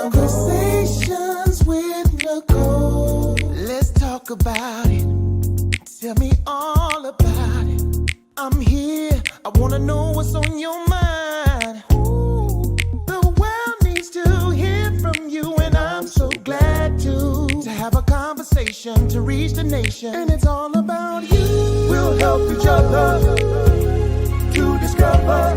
Conversations with Nicole. Let's talk about it. Tell me all about it. I'm here. I want to know what's on your mind. Ooh, the world needs to hear from you, and I'm so glad to have a conversation to reach the nation. And it's all about you. We'll help each other to discover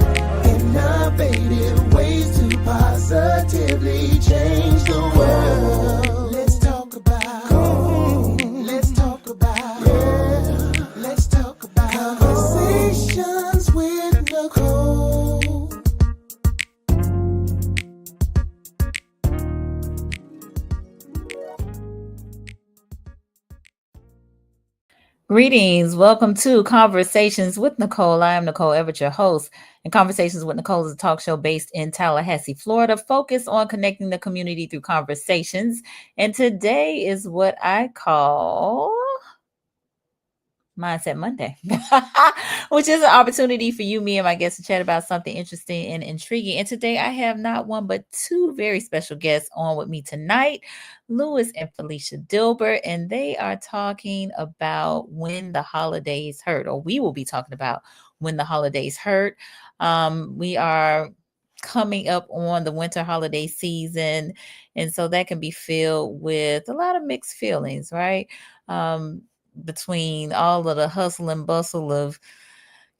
innovative ways to positively change the world. Let's talk about, let's talk about, yeah. Let's talk about Conversations with Nicole. Greetings. Welcome to Conversations with Nicole. I am Nicole Everett, your host. And Conversations with Nicole is a talk show based in Tallahassee, Florida, focused on connecting the community through conversations. And today is what I call Mindset Monday, which is an opportunity for you, me, and my guests to chat about something interesting and intriguing. And today I have not one, but two very special guests on with me tonight, Lewis and Felicia Dilbert, and they are talking about when the holidays hurt, or we will be talking about when the holidays hurt. We are coming up on the winter holiday season, and so that can be filled with a lot of mixed feelings, right? Between all of the hustle and bustle of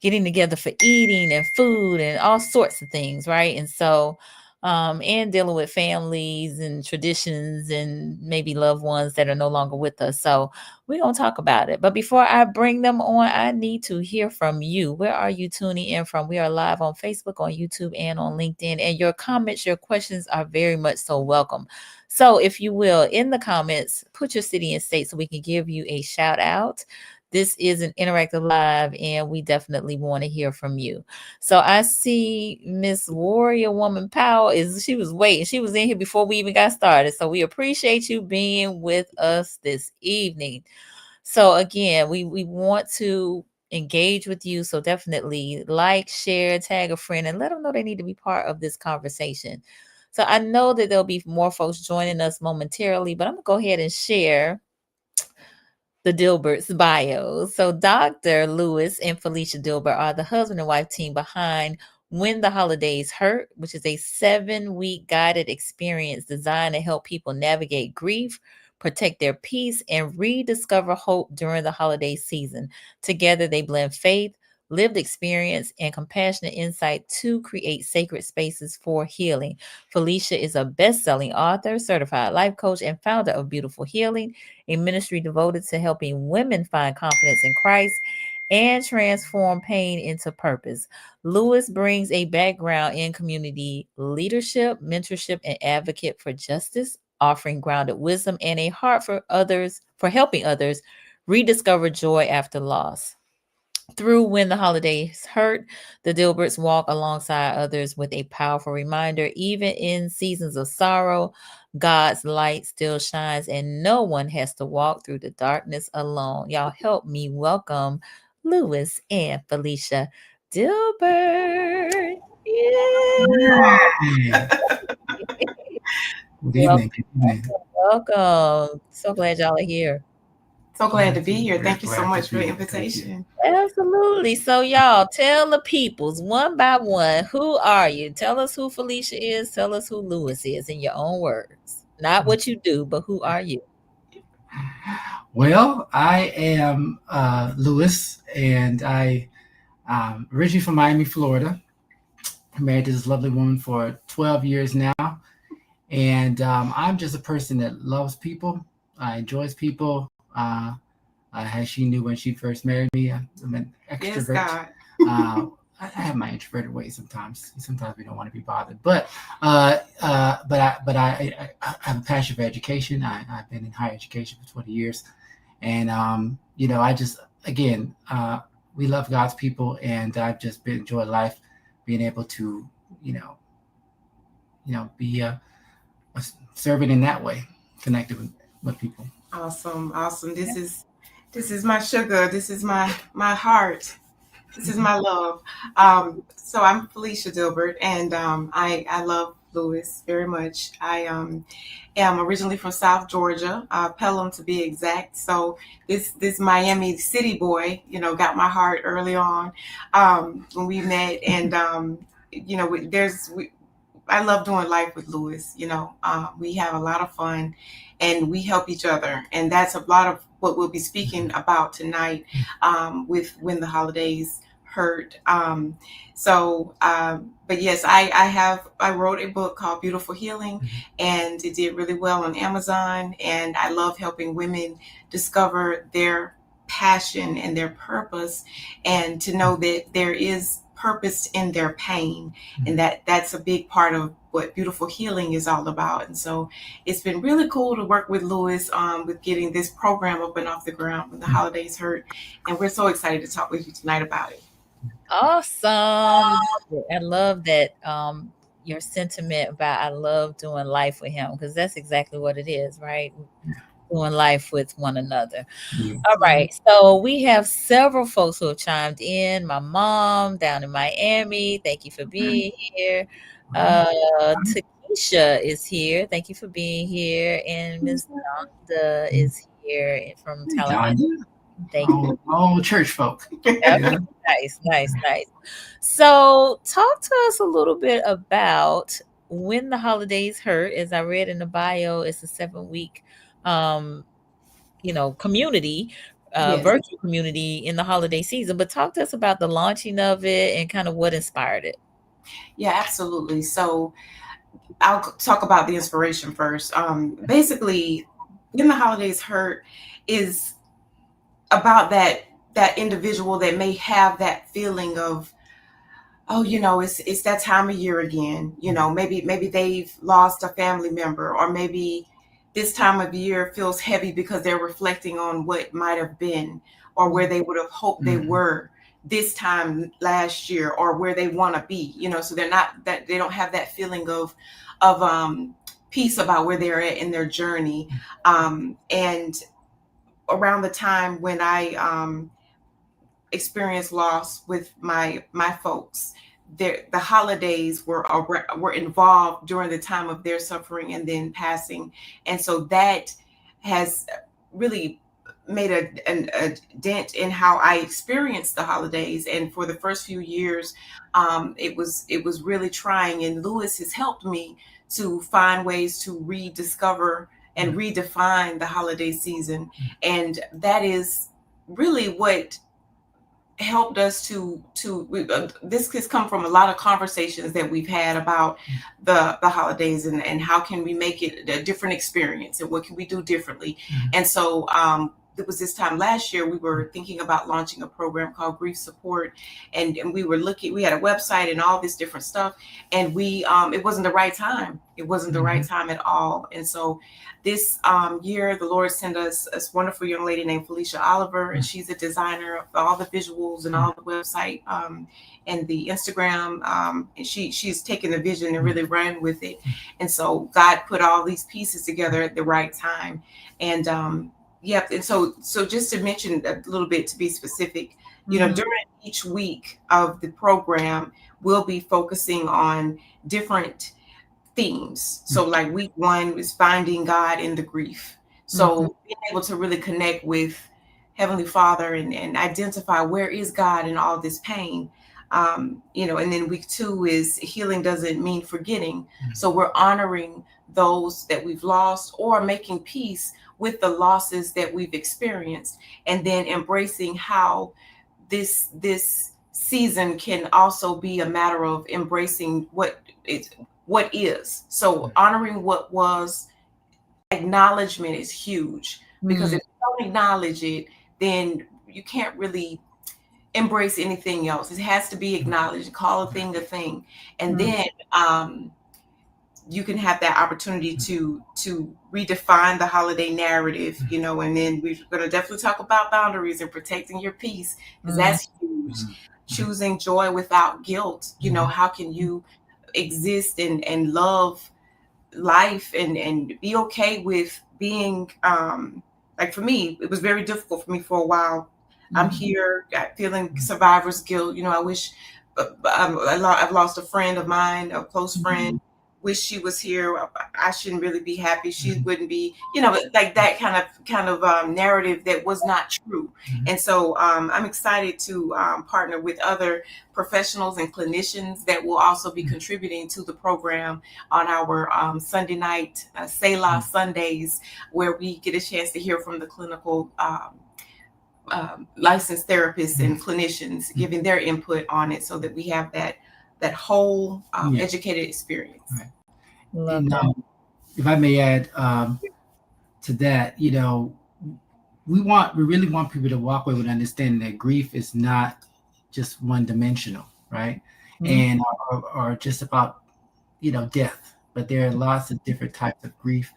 getting together for eating and food and all sorts of things, right? And so, and dealing with families and traditions and maybe loved ones that are no longer with us. So we're going to talk about it. But before I bring them on, I need to hear from you. Where are you tuning in from? We are live on Facebook, on YouTube, and on LinkedIn. And your comments, your questions are very much so welcome. So if you will, in the comments, put your city and state so we can give you a shout out. This is an interactive live, and we definitely want to hear from you. So I see Miss Warrior Woman Power she was waiting. She was in here before we even got started. So we appreciate you being with us this evening. So again, we want to engage with you. So definitely like, share, tag a friend, and let them know they need to be part of this conversation. So I know that there'll be more folks joining us momentarily, but I'm going to go ahead and share the Dilbert's bio. So Dr. Lewis and Felicia Dilbert are the husband and wife team behind When the Holidays Hurt, which is a 7-week guided experience designed to help people navigate grief, protect their peace, and rediscover hope during the holiday season. Together, they blend faith, lived experience, and compassionate insight to create sacred spaces for healing. Felicia is a best-selling author, certified life coach, and founder of Beautiful Healing, a ministry devoted to helping women find confidence in Christ and transform pain into purpose. Lewis brings a background in community leadership, mentorship, and advocate for justice, offering grounded wisdom and a heart for others, for helping others rediscover joy after loss. Through When the Holidays Hurt, the Dilberts walk alongside others with a powerful reminder, even in seasons of sorrow, God's light still shines and no one has to walk through the darkness alone. Y'all help me welcome Lewis and Felicia Dilbert. Hey. Good evening. Good evening. Welcome. So glad y'all are here. So glad to be here. Thank you so much for the invitation. Absolutely. So y'all tell the peoples one by one, who are you? Tell us who Felicia is. Tell us who Lewis is in your own words. Not what you do, but who are you? Well, I am Lewis, and I originally from Miami, Florida. I'm married to this lovely woman for 12 years now. And I'm just a person that loves people, enjoys people. As she knew when she first married me, I'm an extrovert. Yes, God. I have my introverted ways sometimes. Sometimes we don't want to be bothered, but I have a passion for education. I've been in higher education for 20 years, and I just we love God's people, and I've just been enjoying life, being able to be serving in that way, connected with people. Awesome. This is my sugar. This is my heart. This is my love. So I'm Felicia Dilbert, and I love Louis, very much. I am originally from South Georgia, Pelham to be exact. So this Miami City boy, got my heart early on when we met, and I love doing life with Louis. We have a lot of fun, and we help each other, and that's a lot of what we'll be speaking about tonight with When the Holidays Hurt. But yes, I wrote a book called Beautiful Healing, and it did really well on Amazon. And I love helping women discover their passion and their purpose, and to know that there is purpose in their pain, and that's a big part of what Beautiful Healing is all about. And so it's been really cool to work with Louis with getting this program up and off the ground When the Holidays Hurt, and we're so excited to talk with you tonight about it. Awesome. I love that your sentiment about I love doing life with him, because that's exactly what it is, right? Doing life with one another. All right. So we have several folks who have chimed in. My mom down in Miami, thank you for being here. Takesha is here. Thank you for being here. And Ms. Donda is here from Tallahassee. Thank you. All church folk. Yeah. Nice. So talk to us a little bit about When the Holidays Hurt. As I read in the bio, it's a 7-week community, Yes. virtual community in the holiday season. But talk to us about the launching of it and kind of what inspired it. Yeah, absolutely. So I'll talk about the inspiration first. Basically, When the Holidays Hurt is about that individual that may have that feeling of, oh, it's that time of year again. Maybe they've lost a family member, or maybe this time of year feels heavy because they're reflecting on what might have been, or where they would have hoped they were this time last year, or where they want to be. So they don't have that feeling of peace about where they're at in their journey. And around the time when I experienced loss with my folks, the holidays were involved during the time of their suffering and then passing, and so that has really made a dent in how I experienced the holidays. And for the first few years, it was really trying, and Louis has helped me to find ways to rediscover and redefine the holiday season, and that is really what helped us to this has come from a lot of conversations that we've had about the holidays, and how can we make it a different experience, and what can we do differently. And so it was this time last year we were thinking about launching a program called Grief Support, and we were looking, we had a website and all this different stuff, and we it wasn't the right time. It wasn't the right time at all. And so this year the Lord sent us this wonderful young lady named Felicia Dilbert, and she's a designer of all the visuals and all the website and the Instagram, and she's taken the vision and really ran with it. And so God put all these pieces together at the right time. And yeah, and so just to mention a little bit, to be specific, during each week of the program, we'll be focusing on different themes. So like week 1 is finding God in the grief. So being able to really connect with Heavenly Father and identify where is God in all this pain. And then week 2 is healing doesn't mean forgetting. So we're honoring those that we've lost, or making peace with the losses that we've experienced, and then embracing how this season can also be a matter of embracing what is. So honoring what was, acknowledgement is huge, because if you don't acknowledge it, then you can't really embrace anything else. It has to be acknowledged. Call a thing, and then you can have that opportunity to redefine the holiday narrative, and then we're going to definitely talk about boundaries and protecting your peace, because that's huge. Choosing joy without guilt. How can you exist and love life and be okay with being like, for me, it was very difficult for me for a while. I'm here feeling survivor's guilt. I wish I've lost a friend of mine, a close friend, wish she was here. I shouldn't really be happy. She wouldn't be, like that kind of narrative that was not true. And so I'm excited to partner with other professionals and clinicians that will also be contributing to the program on our Sunday night Selah Sundays, where we get a chance to hear from the clinical licensed therapists and clinicians giving their input on it, so that we have that whole educated experience. Right. Love And that. if I may add to that, we really want people to walk away with understanding that grief is not just one dimensional, right? And or just about death, but there are lots of different types of grief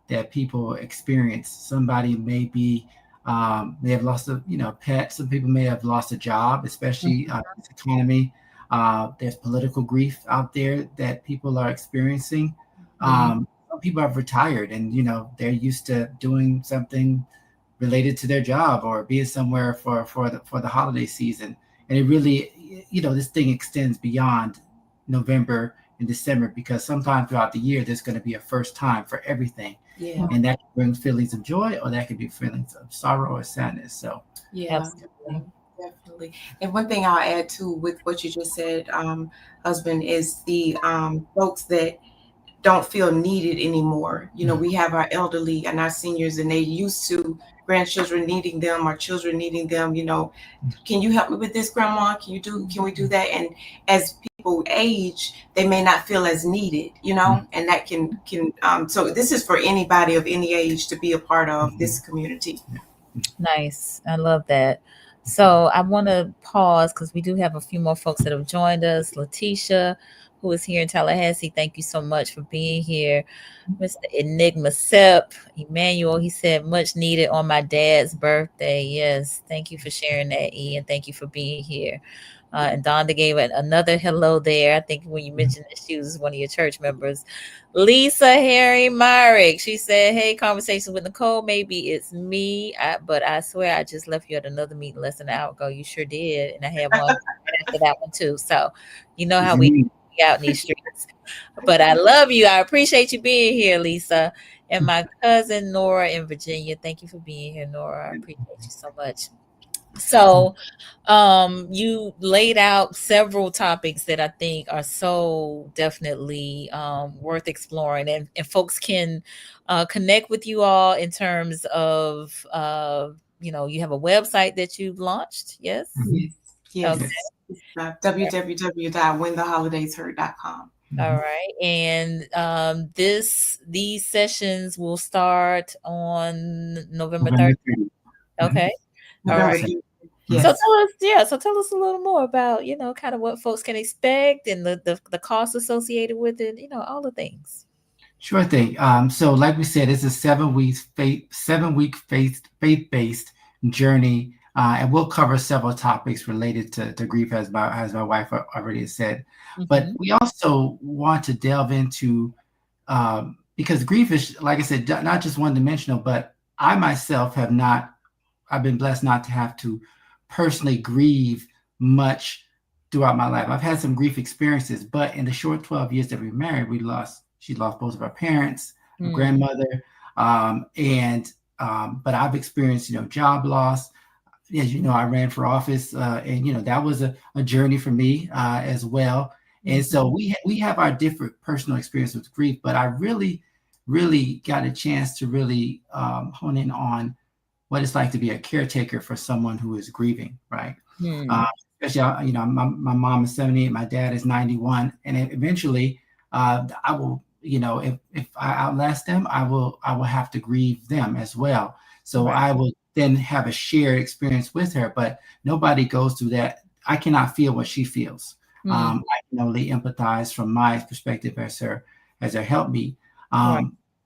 that people experience. Somebody may have lost a pet. Some people may have lost a job, especially this economy. There's political grief out there that people are experiencing. Some people have retired, and they're used to doing something related to their job or being somewhere for the holiday season. And it really, this thing extends beyond November and December, because sometime throughout the year there's going to be a first time for everything. Yeah. And that can bring feelings of joy, or that could be feelings of sorrow or sadness. So definitely. And one thing I'll add too with what you just said, husband, is the folks that don't feel needed anymore. We have our elderly and our seniors, and they used to grandchildren needing them, our children needing them. Can you help me with this, grandma? Can we do that? And as people age, they may not feel as needed, and that can so this is for anybody of any age to be a part of this community. Nice. I love that. So I want to pause because we do have a few more folks that have joined us. Letitia, who is here in Tallahassee, thank you so much for being here. Mr. Enigma Sep, Emmanuel, he said, much needed on my dad's birthday. Yes, thank you for sharing that, E, and thank you for being here. And Donda gave another hello there. I think when you mentioned that she was one of your church members. Lisa Harry Myrick, she said, hey, Conversations with Nicole. Maybe it's me, but I swear I just left you at another meeting less than an hour ago. You sure did. And I had one after that one too. So you know how we out in these streets. But I love you. I appreciate you being here, Lisa. And my cousin Nora in Virginia. Thank you for being here, Nora. I appreciate you so much. So you laid out several topics that I think are so definitely worth exploring, and folks can connect with you all in terms of you have a website that you've launched. Yes. Yes. Okay. www.whentheholidaysHurt.com. All right. And these sessions will start on November 3rd. Okay. All right. Yes. So tell us a little more about, kind of what folks can expect and the costs associated with it, all the things. Sure thing. So like we said, it's a 7 week faith-based journey. And we'll cover several topics related to grief, as my wife already said. But we also want to delve into, because grief is, like I said, not just one dimensional, but I myself I've been blessed not to have to personally grieve much throughout my life. I've had some grief experiences, but in the short 12 years that we married, she lost both of our parents, her grandmother, but I've experienced, job loss. As you know, I ran for office, and that was a journey for me as well. And so we have our different personal experiences with grief, but I really, really got a chance to really hone in on what it's like to be a caretaker for someone who is grieving, right? Especially, my mom is 78, my dad is 91, and eventually, I will, if I outlast them, I will have to grieve them as well. So I will then have a shared experience with her, but nobody goes through that. I cannot feel what she feels. I can only empathize from my perspective as her helpmeet.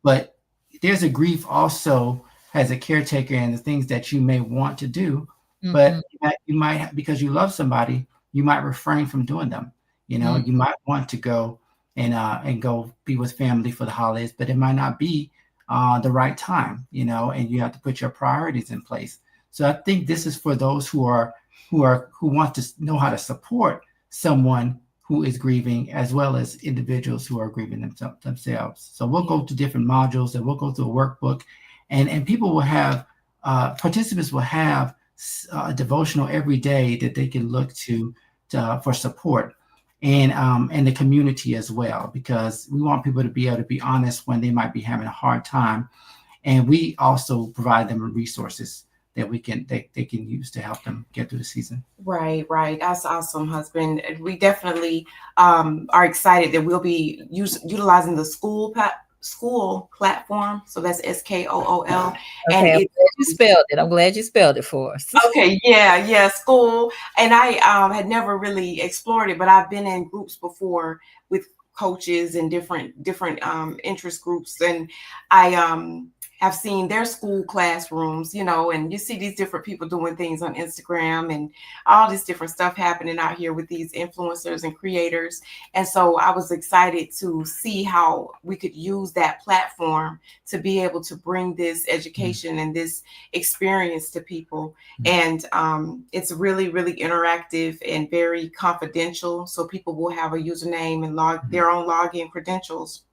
But there's a grief also as a caretaker and the things that you may want to do, but you might, because you love somebody, you might refrain from doing them. You might want to go and go be with family for the holidays, but it might not be the right time, and you have to put your priorities in place. So I think this is for those who want to know how to support someone who is grieving, as well as individuals who are grieving themselves. So we'll go to different modules, and we'll go through a workbook, and people will have, participants will have a devotional every day that they can look to for support, and the community as well, because we want people to be able to be honest when they might be having a hard time. And we also provide them with resources that they can use to help them get through the season. Right. That's awesome, husband. We definitely are excited that we'll be utilizing the school platform. So that's SKOOL. Okay, And I'm glad you spelled it. I'm glad you spelled it for us. okay, yeah, school. And I had never really explored it, but I've been in groups before with coaches and different interest groups, and I have seen their school classrooms, and you see these different people doing things on Instagram and all this different stuff happening out here with these influencers and creators. And so I was excited to see how we could use that platform to be able to bring this education and this experience to people. And it's really, really interactive and very confidential. So people will have a username and their own login credentials.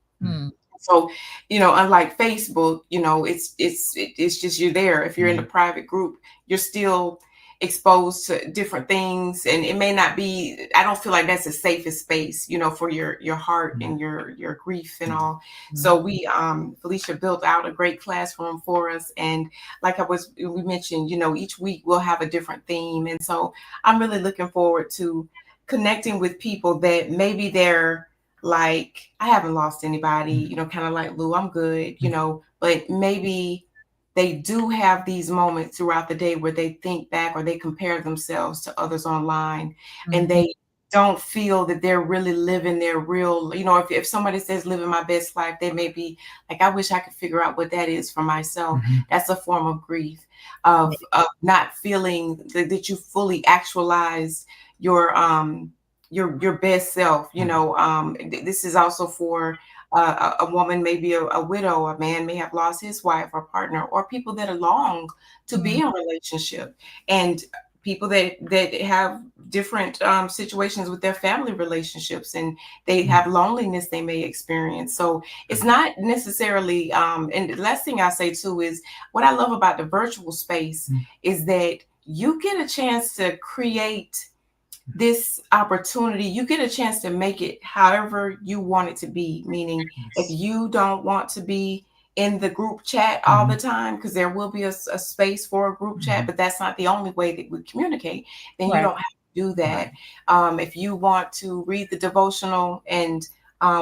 So, unlike Facebook, it's just you're there. If you're in a private group, you're still exposed to different things, and it may not be. I don't feel like that's the safest space, for your heart and your grief and all. So we, Felicia built out a great classroom for us, and like we mentioned, each week we'll have a different theme, and so I'm really looking forward to connecting with people that maybe they're like, I haven't lost anybody, kind of like Lou, I'm good, but maybe they do have these moments throughout the day where they think back or they compare themselves to others online, and they don't feel that they're really living their real, if somebody says living my best life, they may be like, I wish I could figure out what that is for myself. That's a form of grief, of not feeling that you fully actualize your best self. This is also for a woman, maybe a widow. A man may have lost his wife or partner, or people that long to be in a relationship, and people that have different situations with their family relationships, and they have loneliness they may experience. So it's not necessarily, and the last thing I say too is what I love about the virtual space is that you get a chance to create this opportunity. You get a chance to make it however you want it to be, meaning if you don't want to be in the group chat all the time, because there will be a space for a group chat, but that's not the only way that we communicate, then you don't have to do that. If you want to read the devotional, and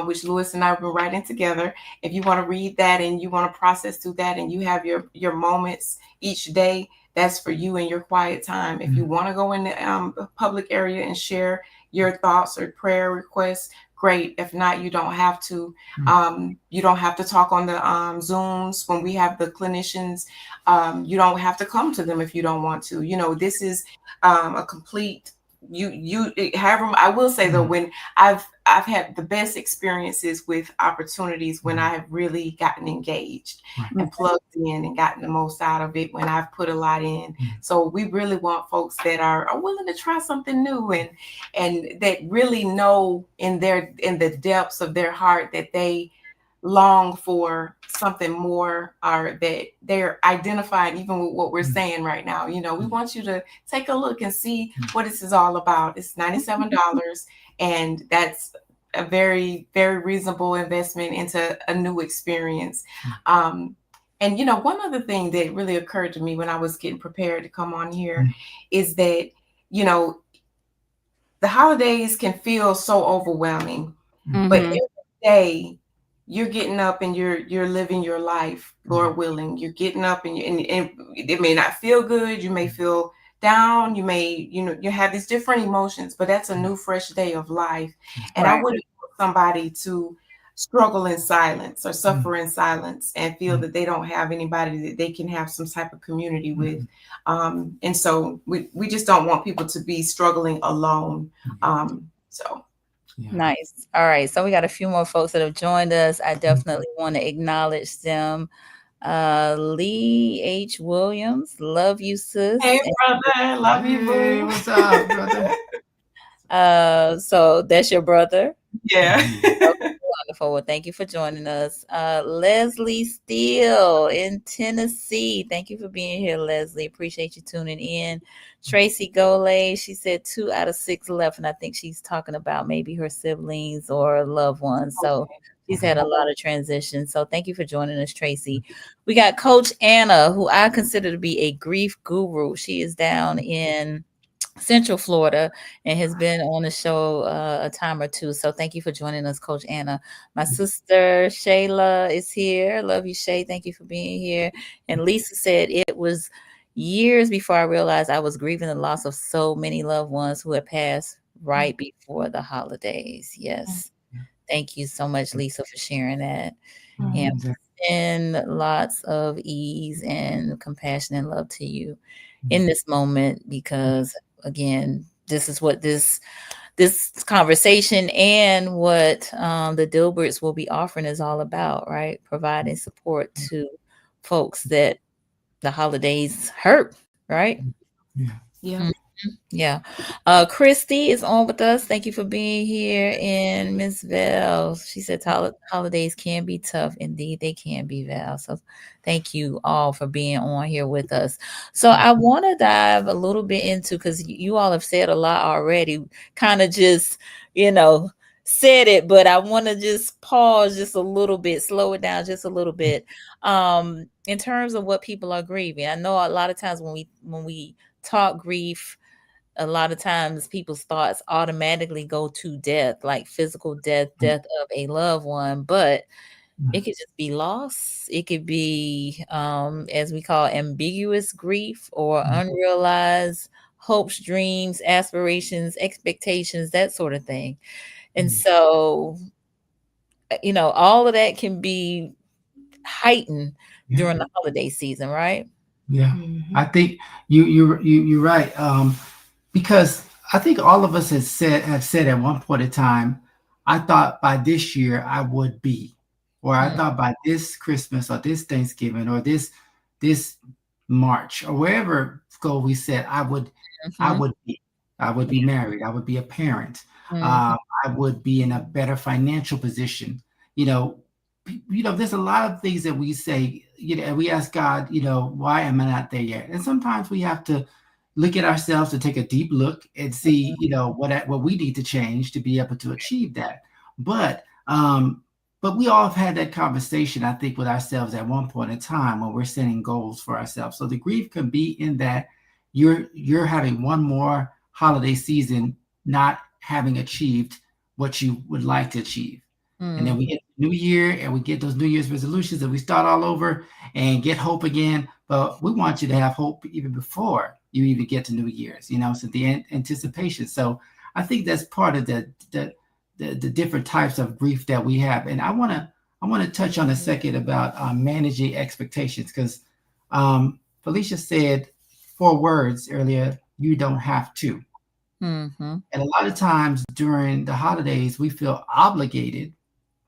which Lewis and I have been writing together, if you want to read that and you want to process through that, and you have your moments each day, that's for you in your quiet time. If you want to go in the public area and share your thoughts or prayer requests, great. If not, you don't have to. You don't have to talk on the Zooms when we have the clinicians. You don't have to come to them if you don't want to. This is a complete. However, I will say though, when I've had the best experiences with opportunities when I have really gotten engaged and plugged in and gotten the most out of it, when I've put a lot in. So we really want folks that are willing to try something new, and that really know in the depths of their heart that they long for something more, or that they're identified even with what we're saying right now. We want you to take a look and see what this is all about. It's $97, and that's a very, very reasonable investment into a new experience. And one other thing that really occurred to me when I was getting prepared to come on here is that the holidays can feel so overwhelming, but every day you're getting up and you're living your life, Lord willing. You're getting up and it may not feel good. You may feel down. You may, you have these different emotions, but that's a new, fresh day of life. And I wouldn't want somebody to struggle in silence or suffer in silence and feel that they don't have anybody that they can have some type of community with. And so we just don't want people to be struggling alone. Nice. All right. So we got a few more folks that have joined us. I definitely want to acknowledge them. Lee H. Williams, love you, sis. Hey, brother. Love you, boo. What's up, brother? So that's your brother. Yeah. Okay, wonderful. Well, thank you for joining us. Leslie Steele in Tennessee. Thank you for being here, Leslie. Appreciate you tuning in. Tracy Gole, she said 2 out of 6 left, and I think she's talking about maybe her siblings or loved ones. So she's had a lot of transitions. So thank you for joining us, Tracy. We got Coach Anna, who I consider to be a grief guru. She is down in Central Florida and has been on the show a time or two. So thank you for joining us, Coach Anna. My sister Shayla is here. Love you, Shay. Thank you for being here. And Lisa said it was years before I realized I was grieving the loss of so many loved ones who had passed right before the holidays. Yes. Thank you so much, Lisa, for sharing that. And send lots of ease and compassion and love to you in this moment, because again, this is what this conversation and what the Dilberts will be offering is all about, right? Providing support to folks that the holidays hurt, right? Yeah. Yeah. Christy is on with us. Thank you for being here. And Miss Val, she said holidays can be tough. Indeed, they can be, Val. So thank you all for being on here with us. So I want to dive a little bit into, because you all have said a lot already, kind of just, said it, but I want to just pause just a little bit, slow it down just a little bit. In terms of what people are grieving. I know a lot of times when we talk grief, a lot of times people's thoughts automatically go to death, like physical death of a loved one, but it could just be loss. It could be, as we call, ambiguous grief or unrealized hopes, dreams, aspirations, expectations, that sort of thing. And so, all of that can be heightened during the holiday season, right? Yeah, I think you're right. Because I think all of us have said at one point in time, I thought by this year I would be, or I thought by this Christmas or this Thanksgiving or this March or wherever go we said I would be. I would be married. I would be a parent. I would be in a better financial position. There's a lot of things that we say, and we ask God, why am I not there yet? And sometimes we have to look at ourselves and take a deep look and see, what we need to change to be able to achieve that. But we all have had that conversation, I think, with ourselves at one point in time when we're setting goals for ourselves. So the grief can be in that you're having one more holiday season not having achieved what you would like to achieve. And then we get New Year and we get those New Year's resolutions and we start all over and get hope again. But we want you to have hope even before you even get to New Year's, so the anticipation. So I think that's part of the different types of grief that we have. And I want to touch on a second about managing expectations, because Felicia said 4 words earlier: you don't have to. And a lot of times during the holidays, we feel obligated,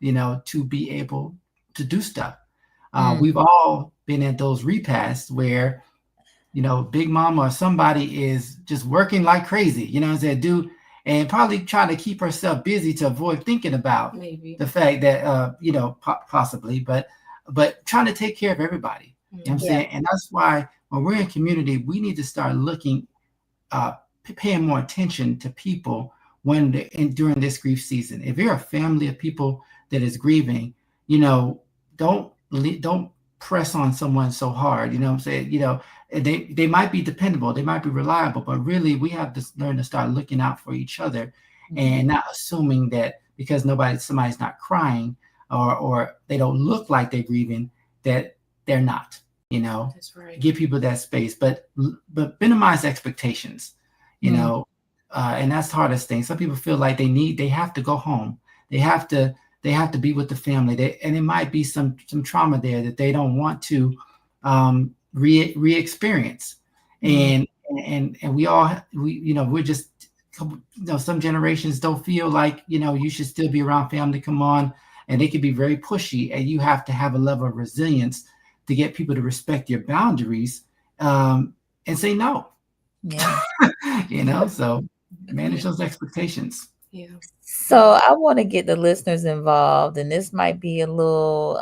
to be able to do stuff. We've all been at those repasts where, Big Mama or somebody is just working like crazy, and probably trying to keep herself busy to avoid thinking about the fact that, possibly, but trying to take care of everybody. You know what I'm saying? And that's why when we're in community, we need to start looking, paying more attention to people during this grief season. If you're a family of people that is grieving, don't press on someone so hard. You know what I'm saying? They might be dependable, they might be reliable, but really we have to learn to start looking out for each other and not assuming that because somebody's not crying or they don't look like they're grieving, that they're not. That's right. Give people that space, but minimize expectations. And that's the hardest thing. Some people feel like they have to go home. They have to be with the family. And it might be some trauma there that they don't want to re-experience. And we're just, some generations don't feel like, you should still be around family. Come on. And they can be very pushy, and you have to have a level of resilience to get people to respect your boundaries and say no. Yeah. So manage those expectations. Yeah. So I want to get the listeners involved, and this might be a little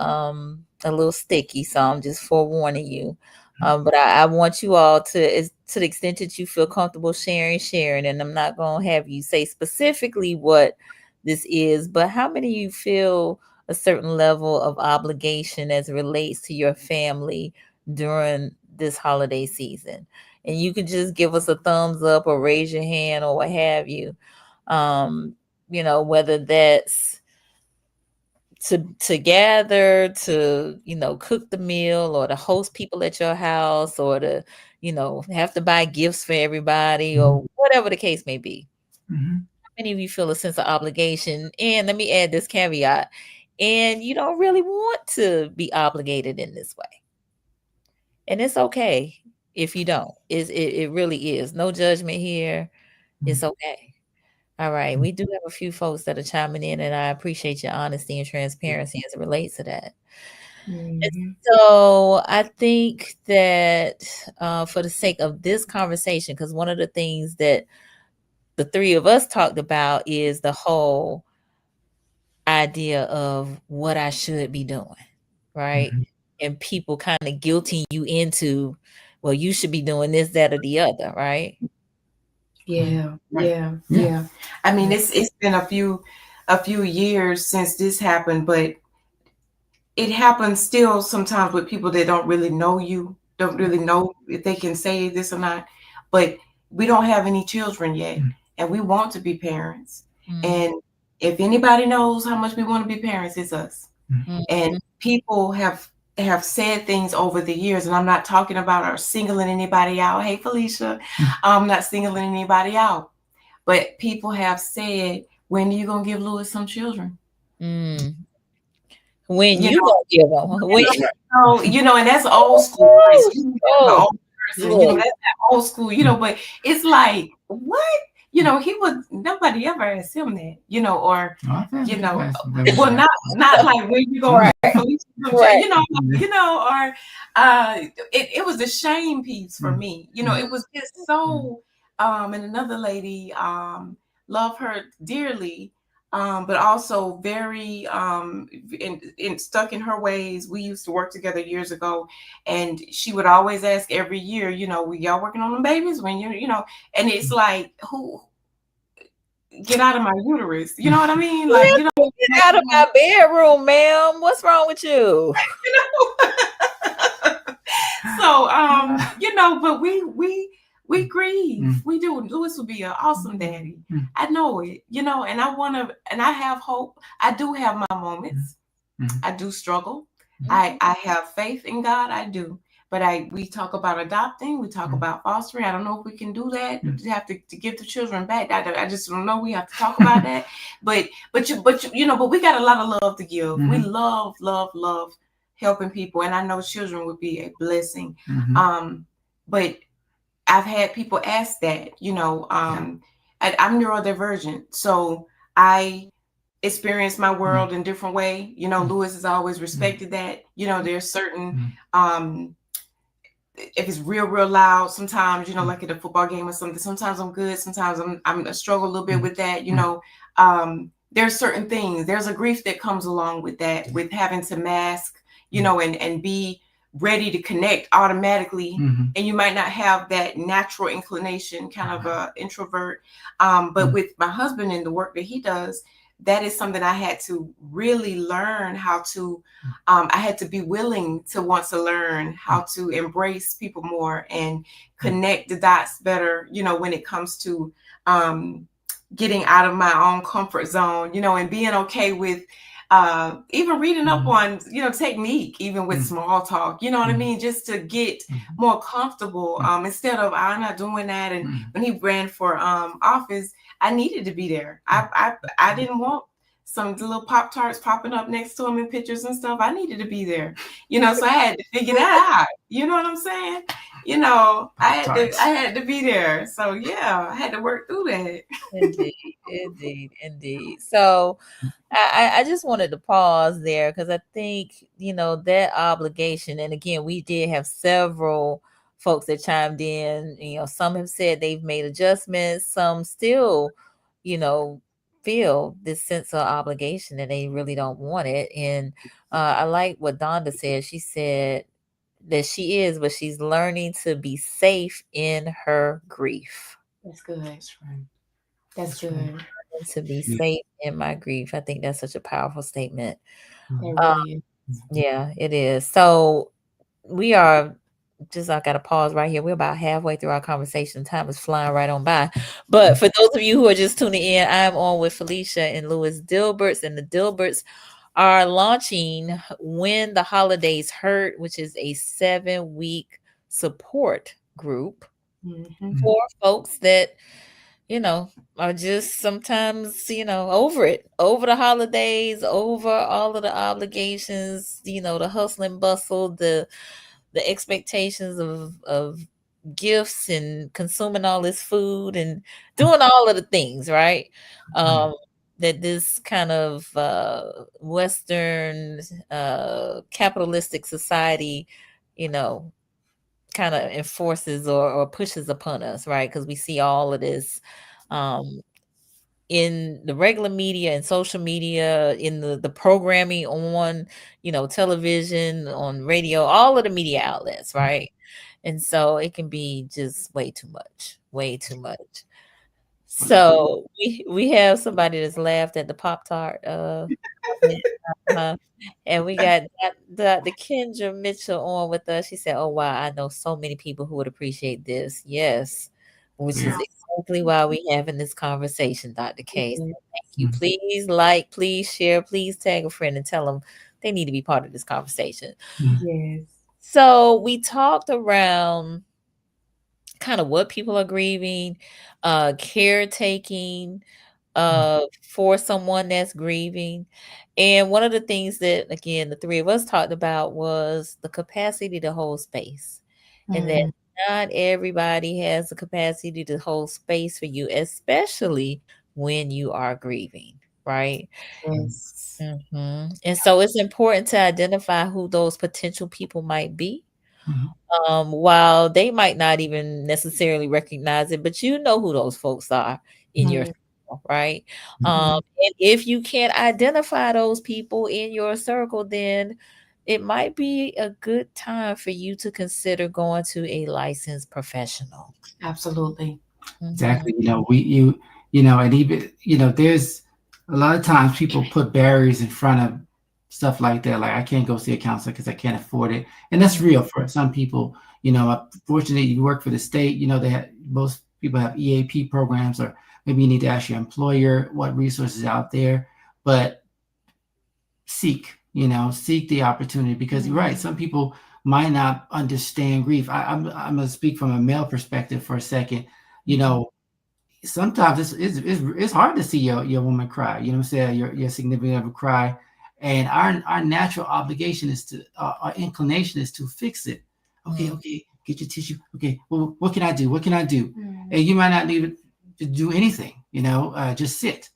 sticky, so I'm just forewarning you. But I want you all to the extent that you feel comfortable sharing, and I'm not gonna have you say specifically what this is, but how many of you feel a certain level of obligation as it relates to your family during this holiday season? And you can just give us a thumbs up or raise your hand or what have you. Um, whether that's to gather, to cook the meal, or to host people at your house, or to have to buy gifts for everybody, or whatever the case may be. Mm-hmm. How many of you feel a sense of obligation? And let me add this caveat, and you don't really want to be obligated in this way, and it's okay if you don't. It really is no judgment here. It's okay. All right. We do have a few folks that are chiming in, and I appreciate your honesty and transparency as it relates to that. And Mhm. so I think that for the sake of this conversation, because one of the things that the three of us talked about is the whole idea of what I should be doing, right? Mm-hmm. And people kind of guilting you into, well, you should be doing this, that, or the other, right? Yeah, Right. yeah, Yeah. yeah. I mean, it's been a few years since this happened, but it happens still sometimes with people that don't really know you, don't really know if they can say this or not. But we don't have any children yet, and we want to be parents. And if anybody knows how much we want to be parents, it's us. Mhm. And people have said things over the years, and I'm not talking about or singling anybody out. Hey, Felicia, I'm not singling anybody out, but people have said, "When are you gonna give Lewis some children?" Mm. When You you know, gonna give them? When, and that's old school. Right? So you have the oh, old person, look. that's that old school, but it's like, what? He was, nobody ever asked him that, or, well, not like when you go Right. Felicia, Right. or it was a shame piece for me. It was just so, and another lady, love her dearly, but also very stuck in her ways. We used to work together years ago, and she would always ask every year, we y'all working on the babies when and it's like, who get out of my uterus? You know what I mean? Like, Get out of my bedroom, ma'am. What's wrong with you? So, but we grieve. We do. Lewis will be an awesome daddy. I know it, and I have hope. I do have my moments. I do struggle. I have faith in God. I do. But we talk about adopting. We talk about fostering. I don't know if we can do that. We have to give the children back. I just don't know. We have to talk about that. But we got a lot of love to give. We love helping people, and I know children would be a blessing. But I've had people ask that. I'm neurodivergent, so I experience my world in different way. Lewis has always respected that. There's certain if it's real loud, sometimes, like at a football game or something, sometimes I'm good, sometimes I struggle a little bit with that. There's certain things, there's a grief that comes along with that, with having to mask, and be ready to connect automatically. And you might not have that natural inclination, kind of a introvert. But with my husband and the work that he does, that is something I had to really learn how to, I had to be willing to want to learn how to embrace people more and connect the dots better, when it comes to getting out of my own comfort zone, and being okay with even reading up on, technique, even with small talk, you know what I mean? Just to get more comfortable, instead of, I'm not doing that. And when he ran for office, I needed to be there. I didn't want some little Pop-Tarts popping up next to him in pictures and stuff. I needed to be there, so I had to figure that out. You know what I'm saying? I had to be there. So yeah, I had to work through that. Indeed. So I just wanted to pause there because I think, that obligation, and again, we did have several folks that chimed in. Some have said they've made adjustments. Some still, feel this sense of obligation that they really don't want it. And I like what Donda said. She said that she is, but she's learning to be safe in her grief. That's good. That's right. That's good. Learning to be Yeah. safe in my grief. I think that's such a powerful statement. It Uh, really is. yeah, it is. So we are I got to pause right here. We're about halfway through our conversation. Time is flying right on by. But for those of you who are just tuning in, I'm on with Felicia and Louis Dilberts, and the Dilberts are launching When the Holidays Hurt, which is a 7-week support group for folks that are just sometimes, over the holidays, over all of the obligations, the hustle and bustle, the expectations of gifts and consuming all this food and doing all of the things, right? That this kind of Western capitalistic society, kind of enforces or pushes upon us, right? Because we see all of this in the regular media and social media, in the programming on, television, on radio, all of the media outlets, right? And so it can be just way too much, way too much. So we have somebody that's laughed at the Pop-Tart. And we got the Kendra Mitchell on with us. She said, "Oh wow, I know so many people who would appreciate this." Yes, which is exactly why we having this conversation, Dr. K. So thank you. Please like, please share, please tag a friend and tell them they need to be part of this conversation. Yes. So we talked around kind of what people are grieving, caretaking for someone that's grieving. And one of the things that, again, the three of us talked about was the capacity to hold space. And that not everybody has the capacity to hold space for you, especially when you are grieving, right? Yes. And so it's important to identify who those potential people might be. While they might not even necessarily recognize it, but you know who those folks are in your circle, right? And if you can't identify those people in your circle, then it might be a good time for you to consider going to a licensed professional. Absolutely. Exactly. And even, there's a lot of times people put barriers in front of stuff like that. Like, I can't go see a counselor because I can't afford it. And that's real for some people. Fortunately, you work for the state, most people have EAP programs, or maybe you need to ask your employer what resources are out there, but seek the opportunity, because you're right. Some people might not understand grief. I'm going to speak from a male perspective for a second. Sometimes it's hard to see your woman cry. You know what I'm saying? Your significant other cry, and our natural obligation is to, our inclination is to fix it. Okay, get your tissue. Okay, well, what can I do? What can I do? And you might not need to do anything. Just sit,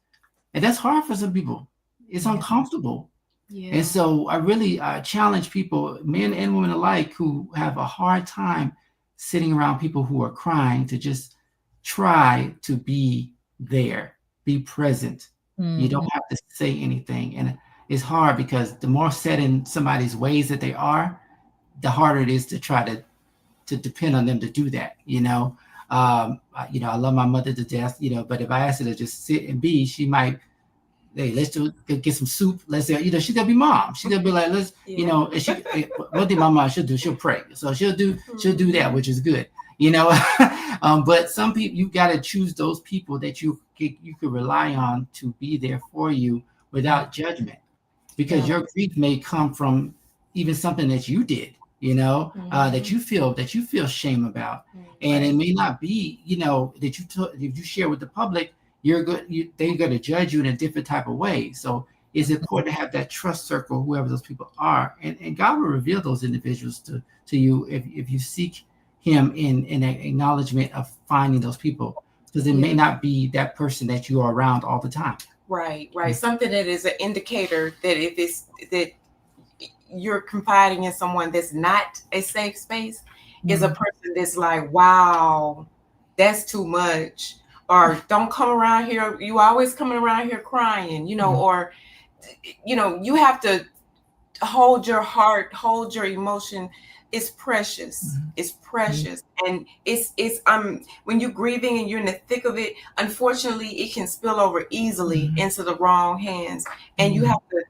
and that's hard for some people. It's uncomfortable. Yeah. And so I really challenge people, men and women alike, who have a hard time sitting around people who are crying, to just try to be there, be present. You don't have to say anything. And it's hard, because the more set in somebody's ways that they are, the harder it is to try to depend on them to do that. I love my mother to death, but if I ask her to just sit and be, she might, hey, let's get some soup. Let's say, she's gonna be mom. She's gonna be like, let's, and she, what did my mom should do? She'll pray. So she'll do that, which is good. But some people, you got to choose those people that you could rely on to be there for you without judgment, because your grief may come from even something that you did, that you feel shame about, and it may not be, that you share with the public. They're going to judge you in a different type of way. So it's important to have that trust circle, whoever those people are, and God will reveal those individuals to you if you seek Him in an acknowledgement of finding those people, because it may not be that person that you are around all the time. Right. Something that is an indicator that that you're confiding in someone that's not a safe space, is a person that's like, wow, that's too much. Or don't come around here. You always coming around here crying, or, you have to hold your heart, hold your emotion. It's precious. It's precious. And it's when you're grieving and you're in the thick of it, unfortunately it can spill over easily into the wrong hands. And you have to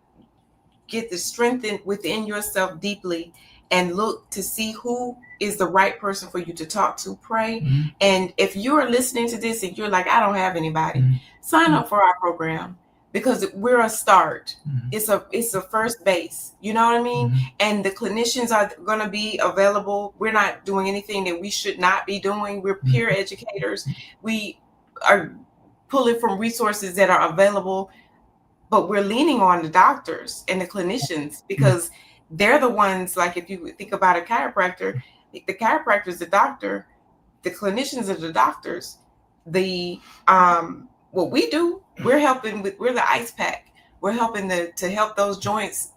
get the strength within yourself deeply and look to see who is the right person for you to talk to, pray. And if you're listening to this and you're like, I don't have anybody, sign up for our program, because we're a start. It's a first base, you know what I mean? And the clinicians are going to be available. We're not doing anything that we should not be doing. We're peer educators. We are pulling from resources that are available, but we're leaning on the doctors and the clinicians, because they're the ones, like if you think about a chiropractor, the chiropractor is the doctor, the clinicians are the doctors. What we do, we're the ice pack. We're helping to help those joints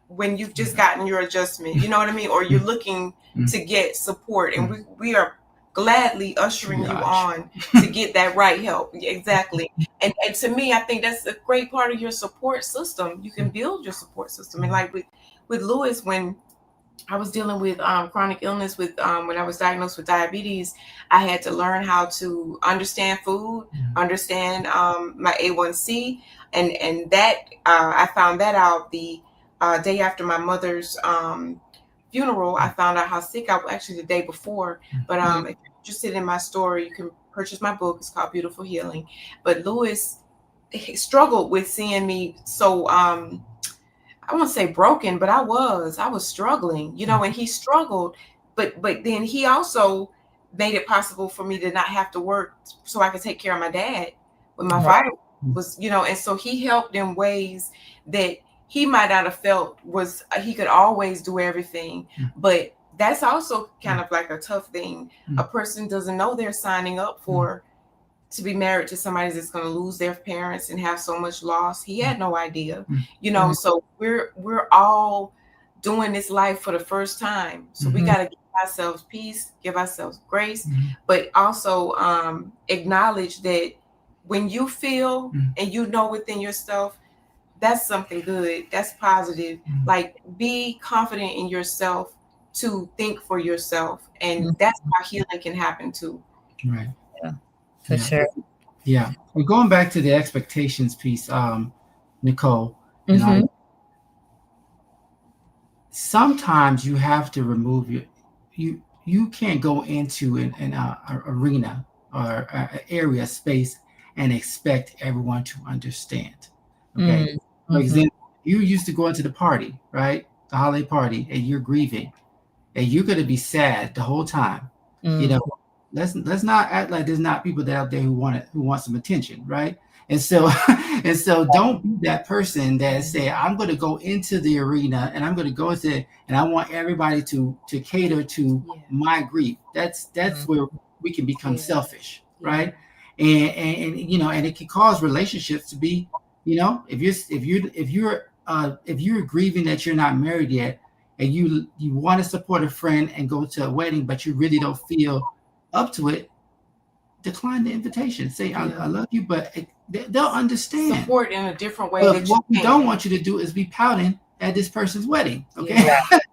when you've just gotten your adjustment, you know what I mean? Or you're looking to get support, and we are gladly ushering you on to get that right help. Exactly. And to me, I think that's a great part of your support system. You can build your support system. And like with Lewis, when I was dealing with chronic illness, when I was diagnosed with diabetes, I had to learn how to understand food, understand my A1C, and that I found that out the day after my mother's funeral. I found out how sick I was, actually the day before. But if you're interested in my story, you can purchase my book. It's called Beautiful Healing. But Lewis struggled with seeing me so I won't say broken, but I was struggling, and he struggled, but then he also made it possible for me to not have to work so I could take care of my dad when my father was, and so he helped in ways that he might not have felt was he could always do everything. But that's also kind of like a tough thing. A person doesn't know they're signing up for to be married to somebody that's going to lose their parents and have so much loss. He had no idea, so we're all doing this life for the first time. So we got to give ourselves peace, give ourselves grace, but also acknowledge that when you feel and you know within yourself, that's something good, that's positive. Like, be confident in yourself to think for yourself. And that's how healing can happen too. Right. For sure. Yeah. And going back to the expectations piece, Nicole, sometimes you have to remove you can't go into an arena or an area space and expect everyone to understand. Okay. For example, you used to go into the party, right? The holiday party, and you're grieving, and you're going to be sad the whole time. Let's not act like there's not people out there who want some attention, right? And so don't be that person that say, I'm going to go into the arena and I'm going to go into and I want everybody to cater to my grief. That's where we can become selfish, right? And and it can cause relationships to be, if you're grieving that you're not married yet, and you want to support a friend and go to a wedding, but you really don't feel up to it, decline the invitation. Say, I love you, but they'll understand. Support in a different way. But what we don't want you to do is be pouting at this person's wedding, okay?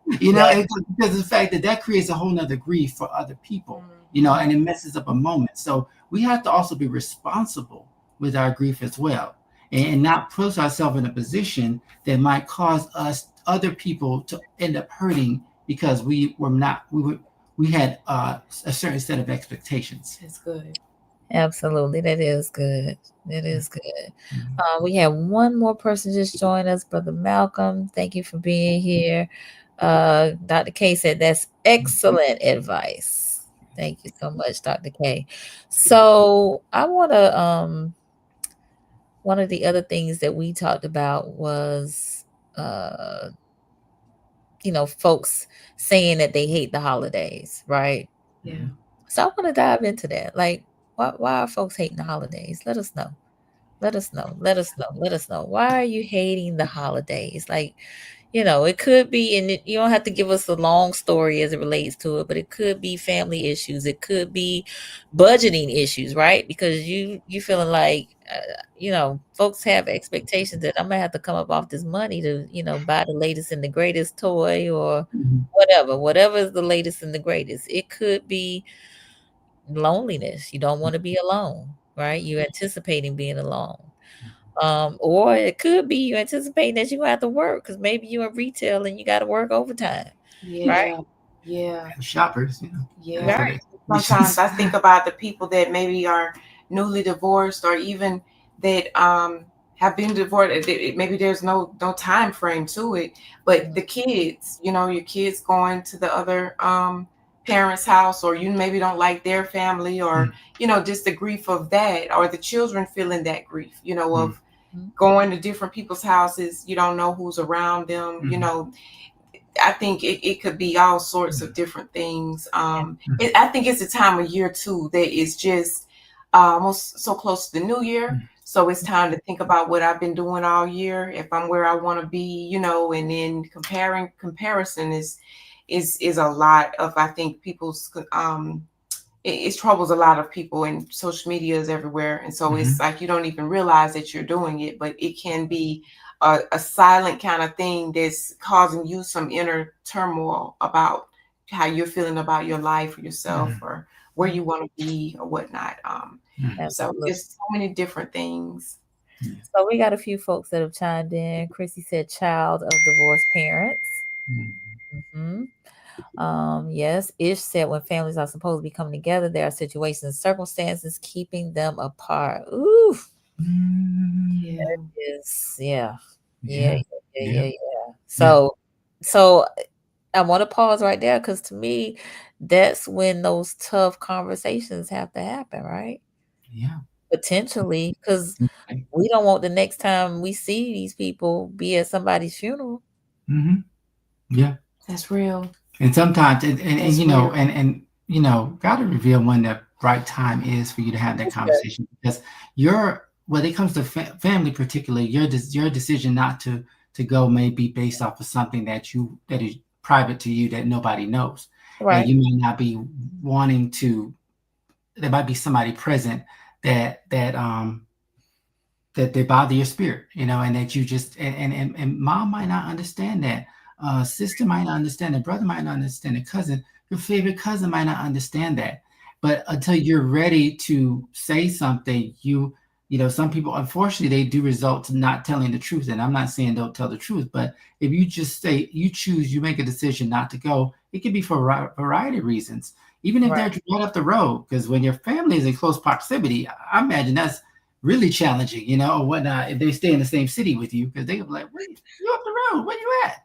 Because of the fact that creates a whole nother grief for other people, and it messes up a moment. So we have to also be responsible with our grief as well, and not put ourselves in a position that might cause other people to end up hurting because we had a certain set of expectations. That's good. Absolutely. That is good. We have one more person just join us, Brother Malcolm. Thank you for being here. Dr. K said that's excellent advice. Thank you so much, Dr. K. So I want to, one of the other things that we talked about was, folks saying that they hate the holidays, right? Yeah. So I want to dive into that. Like, why are folks hating the holidays? Let us know. Why are you hating the holidays? Like, It could be, and you don't have to give us a long story as it relates to it, but it could be family issues. It could be budgeting issues, right? Because you feeling like, folks have expectations that I'm gonna have to come up off this money to, buy the latest and the greatest toy or Mhm. whatever is the latest and the greatest. It could be loneliness. You don't want to be alone, right? You're anticipating being alone. Or it could be you anticipating that you have to work because maybe you're in retail and you got to work overtime, right? Yeah, yeah, And shoppers, that's yeah. other Right. Sometimes expectations. I think about the people that maybe are newly divorced, or even that have been divorced. Maybe there's no time frame to it, but Mm, the kids, your kids going to the other parents' house, or you maybe don't like their family, or Mm, just the grief of that, or the children feeling that grief, mm, of mm, going to different people's houses. You don't know who's around them. mhm, I think it could be all sorts of mm, different things. yeah. mm, I think it's a time of year too that is just almost so close to the new year. mm, So it's time to think about what I've been doing all year, if I'm where I want to be, and then comparison is a lot of, I think, people's it troubles a lot of people, and social media is everywhere, and so it's mhm, like you don't even realize that you're doing it, but it can be a silent kind of thing that's causing you some inner turmoil about how you're feeling about your life or yourself, mm, or where Mm, you want to be or whatnot. mm, So absolutely. there's so many different things. yeah, So we got a few folks that have chimed in. Chrissy said, "Child of divorced parents." mm, Hmm. Yes. Ish said, "When families are supposed to be coming together, there are situations and circumstances keeping them apart." Ooh, mm, Yeah, is yeah, yeah, yeah, yeah, yeah, yeah, yeah. yeah, So I want to pause right there because to me, that's when those tough conversations have to happen, right? yeah. Potentially, because Okay. we don't want the next time we see these people be at somebody's funeral. Mhm. Yeah. that's real. And sometimes, and That's real. God will reveal when the right time is for you to have that Okay. conversation, because when it comes to family, particularly, your decision not to go may be based off of something that is private to you that nobody knows, and Right. you may not be wanting to. There might be somebody present that that they bother your spirit, and that you just and mom might not understand that, sister might not understand it, brother might not understand it, cousin, your favorite cousin might not understand that. But until you're ready to say something, some people, unfortunately, they do result to not telling the truth. And I'm not saying don't tell the truth, but if you just say you make a decision not to go, it could be for a variety of reasons, even if Right. they're right up the road. Because when your family is in close proximity, I imagine that's really challenging, or whatnot, if they stay in the same city with you, because they be like, wait, you up the road, where you at?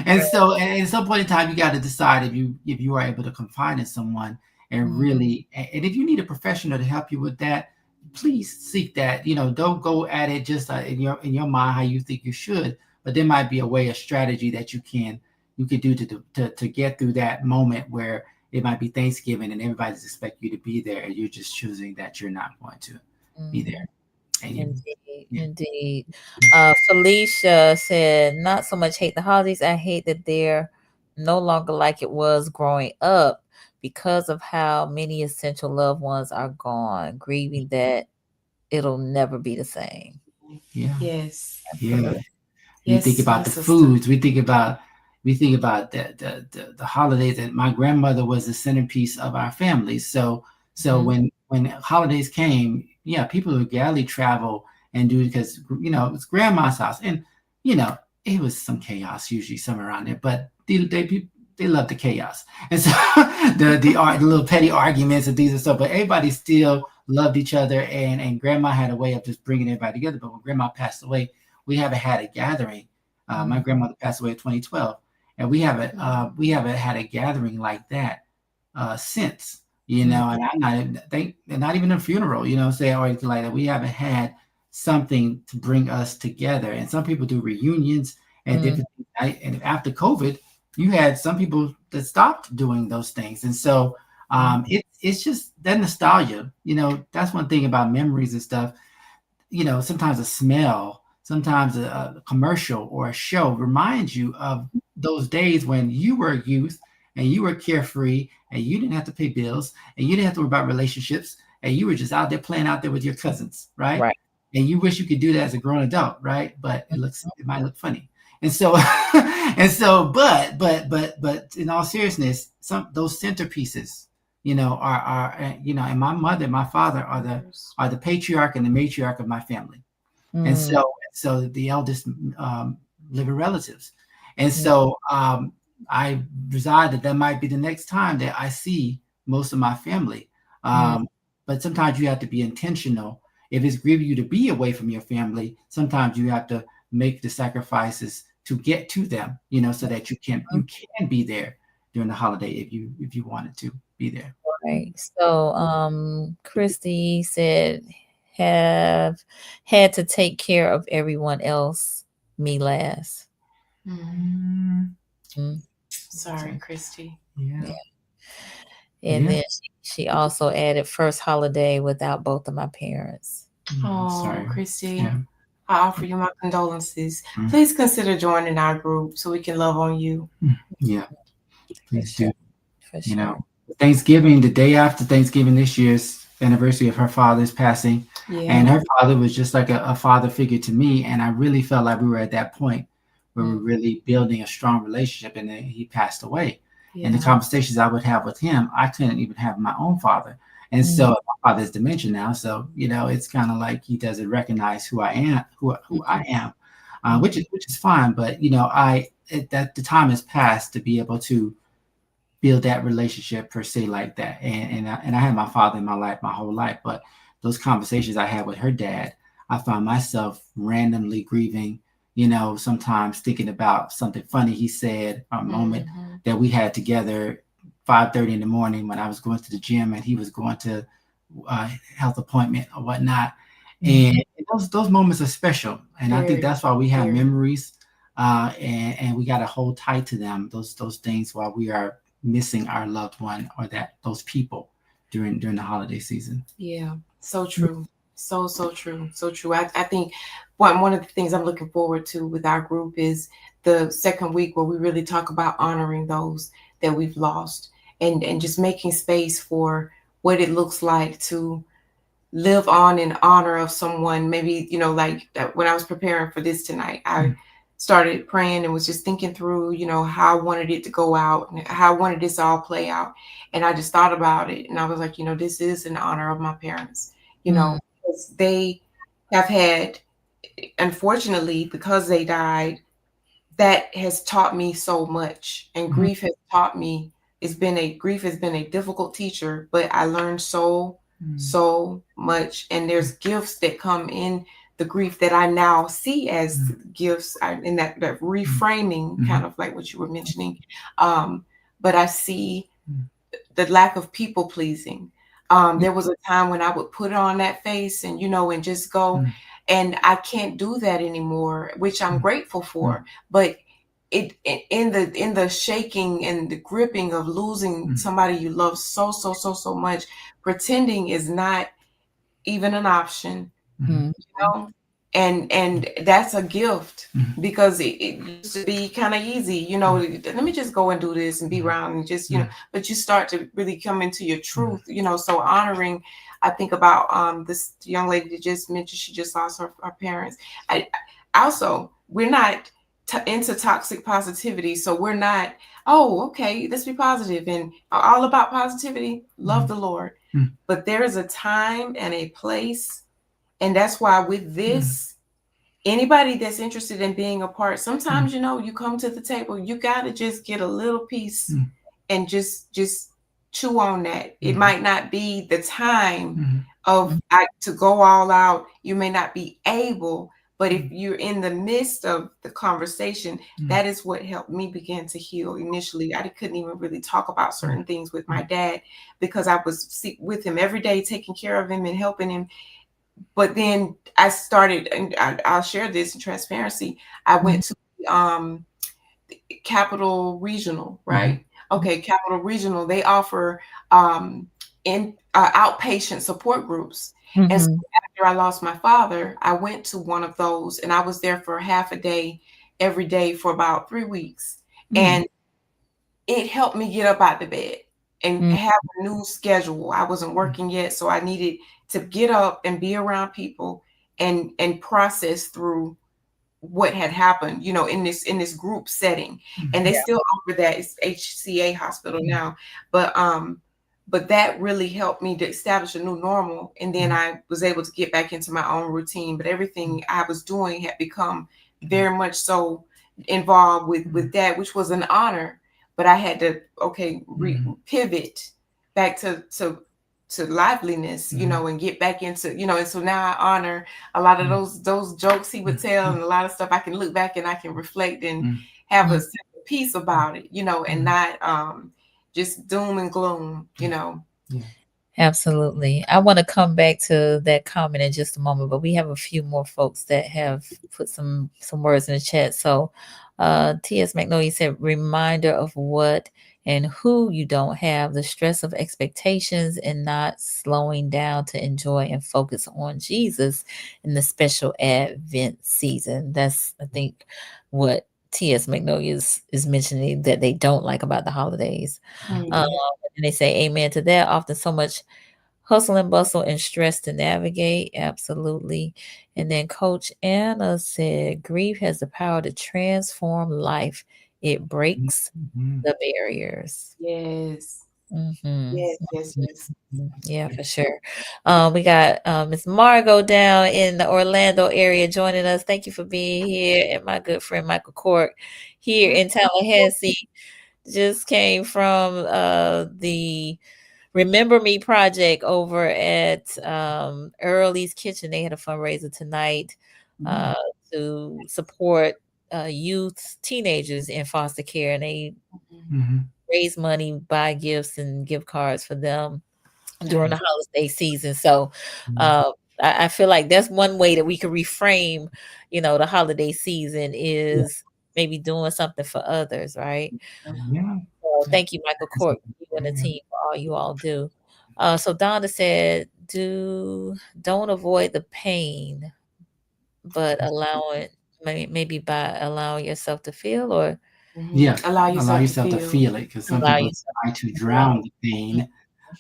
And Right. so at some point in time, you got to decide if you are able to confide in someone, and Mm, really, and if you need a professional to help you with that, please seek that. Don't go at it just in your mind how you think you should, but there might be a way, a strategy that you could do to get through that moment where it might be Thanksgiving and everybody's expect you to be there, and you're just choosing that you're not going to be mhm. there. And Indeed, yeah. indeed. Felicia said, "Not so much hate the holidays. I hate that they're no longer like it was growing up because of how many essential loved ones are gone, grieving that it'll never be the same." Yeah. Yes, Yeah. Absolutely. You think yes, my about the sister. foods. We think about the holidays. That my grandmother was the centerpiece of our family. So Mhm. when holidays came, yeah, people would gladly travel and do it, because it's grandma's house, and you know it was some chaos usually somewhere around there, but they love the chaos, and so the little petty arguments and things and stuff. But everybody still loved each other, and grandma had a way of just bringing everybody together. But when grandma passed away, we haven't had a gathering. My Mhm. grandmother passed away in 2012, and we haven't had a gathering like that since. Mhm. And not even a funeral, say, or anything like that. We haven't had something to bring us together. And some people do reunions and Mhm. different things. And after COVID, you had some people that stopped doing those things. And so Mhm. it's just that nostalgia. That's one thing about memories and stuff. Sometimes a smell, sometimes a commercial or a show reminds you of those days when you were a youth and you were carefree and you didn't have to pay bills and you didn't have to worry about relationships and you were just out there playing out there with your cousins, right? Right. And you wish you could do that as a grown adult, right? But it might look funny. And so but in all seriousness, some those centerpieces, are and my mother and my father are the patriarch and the matriarch of my family. And Mm. so the eldest living relatives. And so I reside that might be the next time that I see most of my family. But sometimes you have to be intentional. If it's grieving you to be away from your family, sometimes you have to make the sacrifices to get to them, so that you can be there during the holiday if you wanted to be there. Right. So, Christy said, have had to take care of everyone else, me last. Mm. Mm. Sorry, Christy. Yeah. And then she also added first holiday without both of my parents. Oh, Sorry. Christy. Yeah. I offer you my condolences. Please consider joining our group so we can love on you. Yeah. Please do. For sure. Thanksgiving, the day after Thanksgiving, this year's anniversary of her father's passing. Yeah. And her father was just like a father figure to me. And I really felt like we were at that point where we were really building a strong relationship, and then he passed away. Yeah. And the conversations I would have with him, I couldn't even have my own father. And so my father's dementia now. So, it's kind of like he doesn't recognize who I am, who I am, which is fine. But, that the time has passed to be able to build that relationship per se like that. And I had my father in my life my whole life, but those conversations I had with her dad, I found myself randomly grieving, sometimes thinking about something funny he said, a moment that we had together 5:30 in the morning when I was going to the gym and he was going to a health appointment or whatnot. And those moments are special. And I think that's why we have memories and we got to hold tight to them, those things, while we are missing our loved one or those people during the holiday season. Yeah, so true. So true. So true. I think one of the things I'm looking forward to with our group is the second week where we really talk about honoring those that we've lost and just making space for what it looks like to live on in honor of someone. Maybe, like when I was preparing for this tonight, I started praying and was just thinking through, how I wanted it to go out and how I wanted this all play out. And I just thought about it and I was like, this is in honor of my parents, because they have had, unfortunately, because they died, that has taught me so much. And grief has taught me, grief has been a difficult teacher, but I learned so much. And there's gifts that come in the grief that I now see as gifts, in that reframing, kind of like what you were mentioning. But I see the lack of people pleasing. There was a time when I would put on that face and, and just go, and I can't do that anymore, which I'm grateful for. But in the shaking and the gripping of losing somebody you love so much, pretending is not even an option. And that's a gift, because it used to be kind of easy, let me just go and do this and be around and just, but you start to really come into your truth, so honoring. I think about this young lady that just mentioned she just lost her parents. Also, we're not into toxic positivity, so we're not, okay, let's be positive and all about positivity, love the Lord. But there is a time and a place. And that's why with this, anybody that's interested in being a part, sometimes, you come to the table, you got to just get a little piece and just chew on that. It might not be the time to go all out. You may not be able, but if you're in the midst of the conversation, that is what helped me begin to heal. Initially, I couldn't even really talk about certain things with my dad because I was with him every day, taking care of him and helping him. But then I started, and I'll share this in transparency. I went to Capital Regional, right? Okay, Capital Regional. They offer in outpatient support groups. And so Mhm. after I lost my father, I went to one of those, and I was there for half a day every day for about 3 weeks. Mm. And it helped me get up out the bed and Mm. have a new schedule. I wasn't working yet, so I needed to get up and be around people and process through what had happened, in this group setting. And they Yeah. still offer that. It's HCA hospital now. But that really helped me to establish a new normal. And then I was able to get back into my own routine. But everything I was doing had become very much so involved with that, which was an honor. But I had to pivot back to liveliness, and get back into, and so now I honor a lot of those jokes he would tell, and a lot of stuff I can look back and I can reflect and have a Mm. sense of peace about it, and not just doom and gloom. Yeah. Absolutely. I want to come back to that comment in just a moment, but we have a few more folks that have put some words in the chat. So T.S. McNoy said, reminder of what and who you don't have, the stress of expectations and not slowing down to enjoy and focus on Jesus in the special Advent season. That's, I think, what T.S. McNoy is mentioning that they don't like about the holidays. Um, and they say amen to that. Often so much hustle and bustle and stress to navigate. Absolutely. And then Coach Anna said, grief has the power to transform life. It breaks Mhm. the barriers. Yes. Mhm. Yes, yes, yes. Yeah, for sure. We got Miss Margot down in the Orlando area joining us. Thank you for being here. And my good friend Michael Cork here in Tallahassee just came from the Remember Me project over at Early's Kitchen. They had a fundraiser tonight uh, to support youth, teenagers in foster care, and they Mhm. raise money, buy gifts, and gift cards for them during Nice. the holiday season. So Mhm. uh, I feel like that's one way that we could reframe, the holiday season Yeah. is maybe doing something for others, right? Yeah. So Yeah. thank you, Michael Court, you and the Yeah. team for all you all do. So Donna said, don't avoid the pain, but allow it, maybe by allowing yourself to feel or Yeah. Allow Allow yourself to yourself to feel. feel it, because some allow people yourself try to to feel. drown the pain,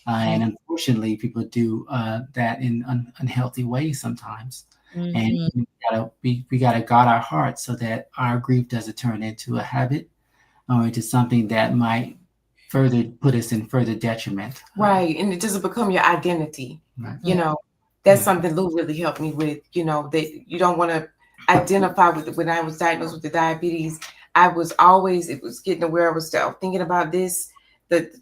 and unfortunately, people do that in unhealthy ways sometimes. And Mm-hmm. we gotta guard our hearts so that our grief doesn't turn into a habit or into something that might further put us in further detriment. Right. And it doesn't become your identity. Right. You Mm-hmm. know, that's Yeah. something Lou really helped me with, that you don't want to identify with it. When I was diagnosed with the diabetes, it was getting to where I was thinking about this,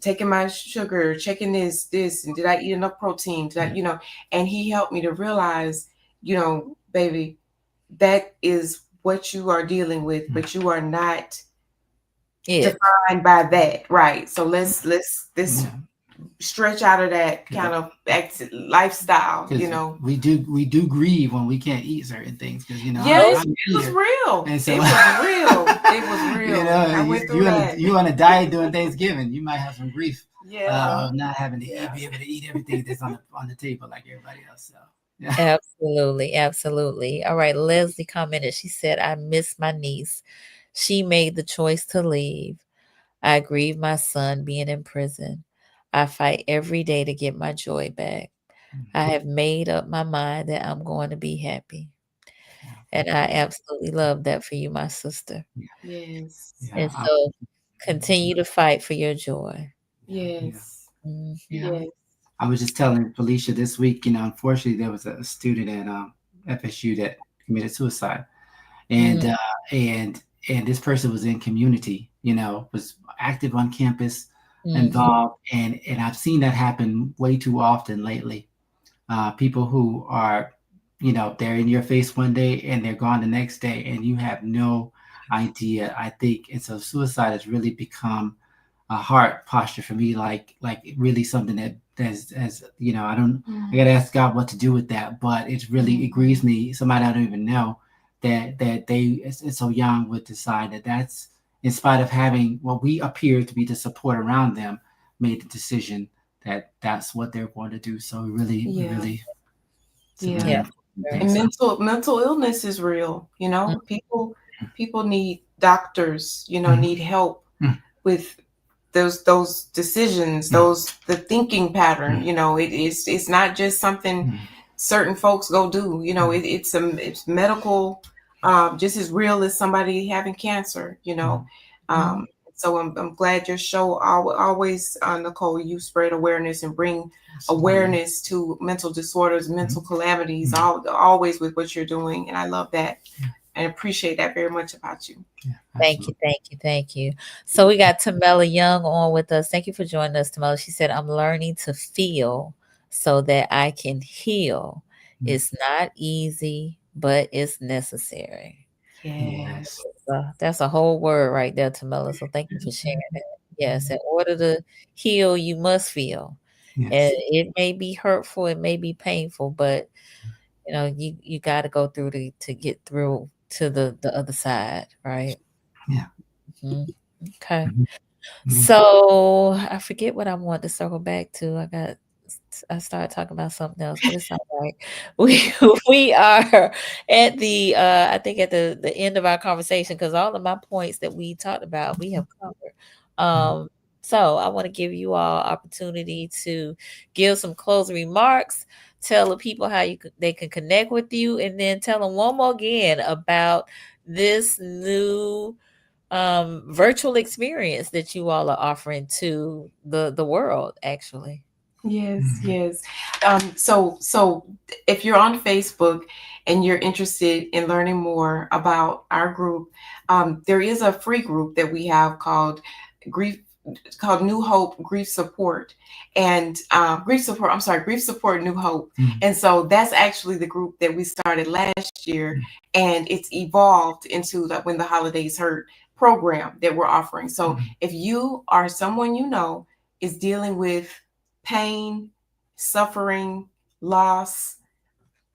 taking my sugar, checking this, and did I eat enough protein? And he helped me to realize, baby, that is what you are dealing with, but you are not Yeah. defined by that. Right. So let's Yeah. stretch out of that kind of lifestyle, Because we do grieve when we can't eat certain things, because Yeah, I'm Oh, I'm it was here, real. and so It was real. It was real. I you went through you on a that. you on a diet during Thanksgiving, you might have some grief Yeah. of not having to Yeah. be able to eat everything that's on the table like everybody else. So yeah. absolutely. Absolutely. All right. Leslie commented. She said, I miss my niece. She made the choice to leave. I grieve my son being in prison. I fight every day to get my joy back. I have made up my mind that I'm going to be happy. And I absolutely love that for you, my sister. Yes. And Yeah. so continue to fight for your joy. Yeah. Yes. Mm. Yeah. Yes. I was just telling Felicia this week, unfortunately, there was a student at FSU that committed suicide, and Mm. and this person was in community, was active on campus, Mhm. involved, and I've seen that happen way too often lately. People who are, they're in your face one day and they're gone the next day, and you have no idea. I think, and so suicide has really become a heart posture for me, like really something that's as I gotta ask God what to do with that, but it grieves me. Somebody I don't even know that they it's so young would decide that's in spite of having what we appear to be the support around them, made the decision that's what they're going to do. So really, it's a really Yeah. important Very thing. And So, mental illness is real. Mm. People need doctors. Mhm. Need help Mhm. with those decisions, the thinking pattern. It's not just something Mhm. certain folks go do. It's medical, just as real as somebody having cancer. Mhm. So I'm glad your show always, Nicole, you spread awareness and bring Absolutely. awareness to mental disorders, mental calamities, Mhm. always with what you're doing, and I love that and appreciate that very much about you. Yeah, Thank you, absolutely. thank you, thank you. So we got Tamela Young on with us. Thank you for joining us, Tamela. She said, "I'm learning to feel so that I can heal. Mhm. It's not easy, but it's necessary." Yes. That's a whole word right there, Tamela. So thank you for sharing that. Yes, in order to heal, you must feel. And Yes. it may be hurtful, it may be painful, but you got to go through to get through to the other side, right? Yeah. Mhm. Okay. Mhm. Mhm. So I forget what I want to circle back to. I started talking about something else, but it's all right. We we are at the I think at the end of our conversation because all of my points that we talked about we have covered. Um, so I want to give you all opportunity to give some closing remarks, tell the people how they can connect with you, and then tell them one more again about this new virtual experience that you all are offering to the world actually. Yes, Mhm. yes. So if you're on Facebook and you're interested in learning more about our group, there is a free group that we have Grief called New Hope Grief Support and Grief Support. I'm sorry, Grief Support New Hope. Mhm. And so that's actually the group that we started last year, and it's evolved into the When the Holidays Hurt program that we're offering. So Mhm. if you are someone is dealing with pain, suffering, loss,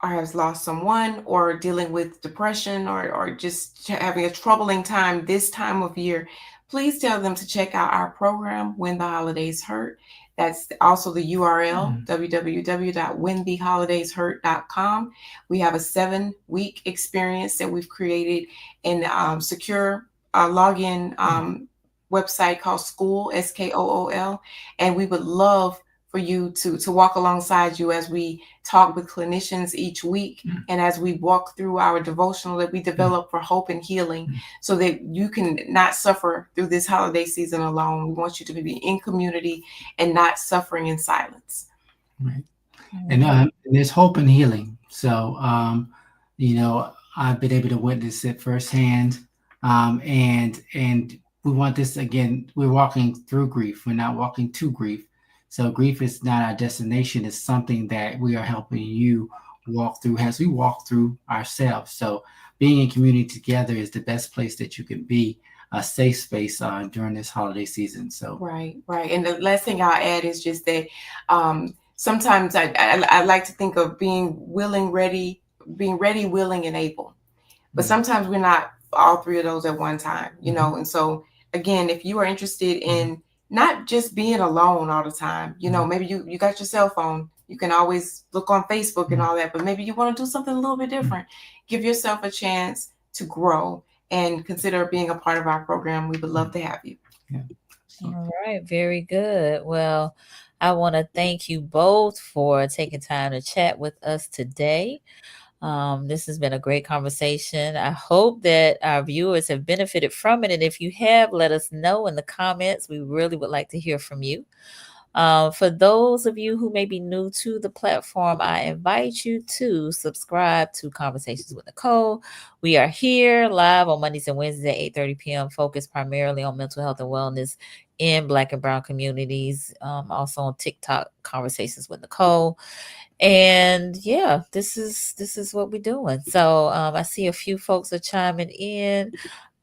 or has lost someone, or dealing with depression, or just having a troubling time this time of year, please tell them to check out our program, When the Holidays Hurt. That's also the URL, www.whentheholidayshurt.com. We have a 7-week experience that we've created in secure login website called School, SKOOL. And we would love for you to walk alongside you as we talk with clinicians each week and as we walk through our devotional that we develop for hope and healing so that you can not suffer through this holiday season alone. We want you to be in community and not suffering in silence. Right. All And right. there's hope and healing. So, I've been able to witness it firsthand. And we want this again. We're walking through grief. We're not walking to grief. So grief is not our destination. It's something that we are helping you walk through as we walk through ourselves. So being in community together is the best place that you can be, a safe space during this holiday season. So Right, right. And the last thing I'll add is just that sometimes I like to think of being ready, willing, and able. But sometimes we're not all three of those at one time. And so, again, if you are interested in not just being alone all the time, maybe you got your cell phone, you can always look on Facebook and all that, but maybe you want to do something a little bit different. Give yourself a chance to grow and consider being a part of our program. We would love to have you. yeah. So, All right, very good. Well, I want to thank you both for taking time to chat with us today. This has been a great conversation. I hope that our viewers have benefited from it. And if you have, let us know in the comments. We really would like to hear from you. For those of you who may be new to the platform, I invite you to subscribe to Conversations with Nicole. We are here live on Mondays and Wednesdays at 8:30 p.m., focused primarily on mental health and wellness in Black and Brown communities. Also on TikTok, Conversations with Nicole. And yeah, this is what we're doing. So I see a few folks are chiming in.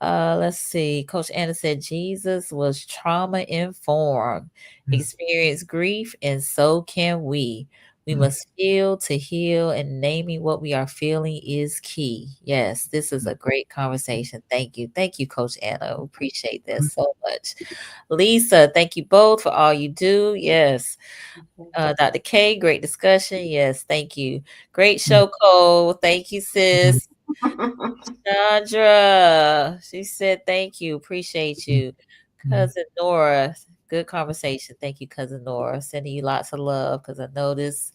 Let's see. Coach Anna said Jesus was trauma informed, experienced grief, and so can we. We must feel to heal, and naming what we are feeling is key. Yes, this is a great conversation. Thank you. Thank you, Coach Anna. Appreciate that so much. Lisa, thank you both for all you do. Yes. Dr. K, great discussion. Yes, thank you. Great show, Cole. Thank you, sis. Chandra, she said thank you. Appreciate you. Cousin Nora, good conversation. Thank you, Cousin Nora. Sending you lots of love because I know this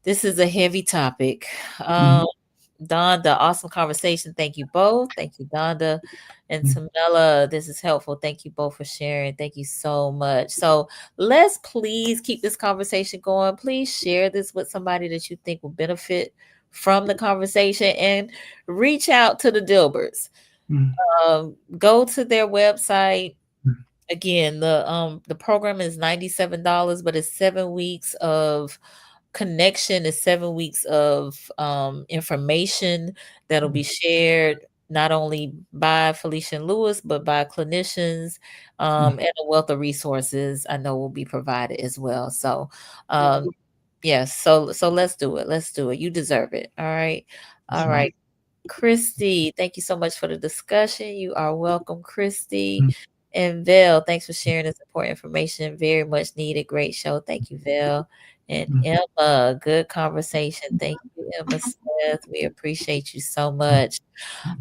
is a heavy topic. Donda, awesome conversation. Thank you both. Thank you, Donda and Tamela. This is helpful. Thank you both for sharing. Thank you so much. So let's please keep this conversation going. Please share this with somebody that you think will benefit from the conversation, and reach out to the Dilberts. Go to their website. Again, the program is $97, but it's 7 weeks of connection, is 7 weeks of information that'll be shared not only by Felicia and Lewis, but by clinicians, and a wealth of resources I know will be provided as well. So yes, so let's do it. Let's do it. You deserve it. All right. All right. Christy, thank you so much for the discussion. You are welcome, Christy. And Val, thanks for sharing this important information. Very much needed. Great show. Thank you, Val. And Emma, good conversation. Thank you, Emma Smith. We appreciate you so much.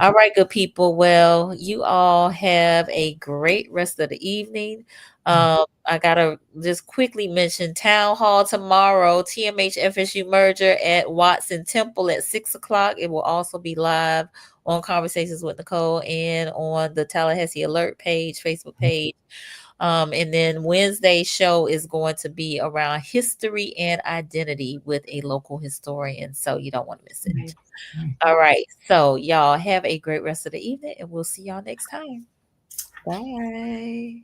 All right, good people. Well, you all have a great rest of the evening. I gotta just quickly mention Town Hall tomorrow, TMH FSU merger at Watson Temple at 6 o'clock. It will also be live on Conversations with Nicole and on the Tallahassee Alert page, Facebook page. And then Wednesday's show is going to be around history and identity with a local historian. So you don't want to miss it. All right. So y'all have a great rest of the evening, and we'll see y'all next time. Bye.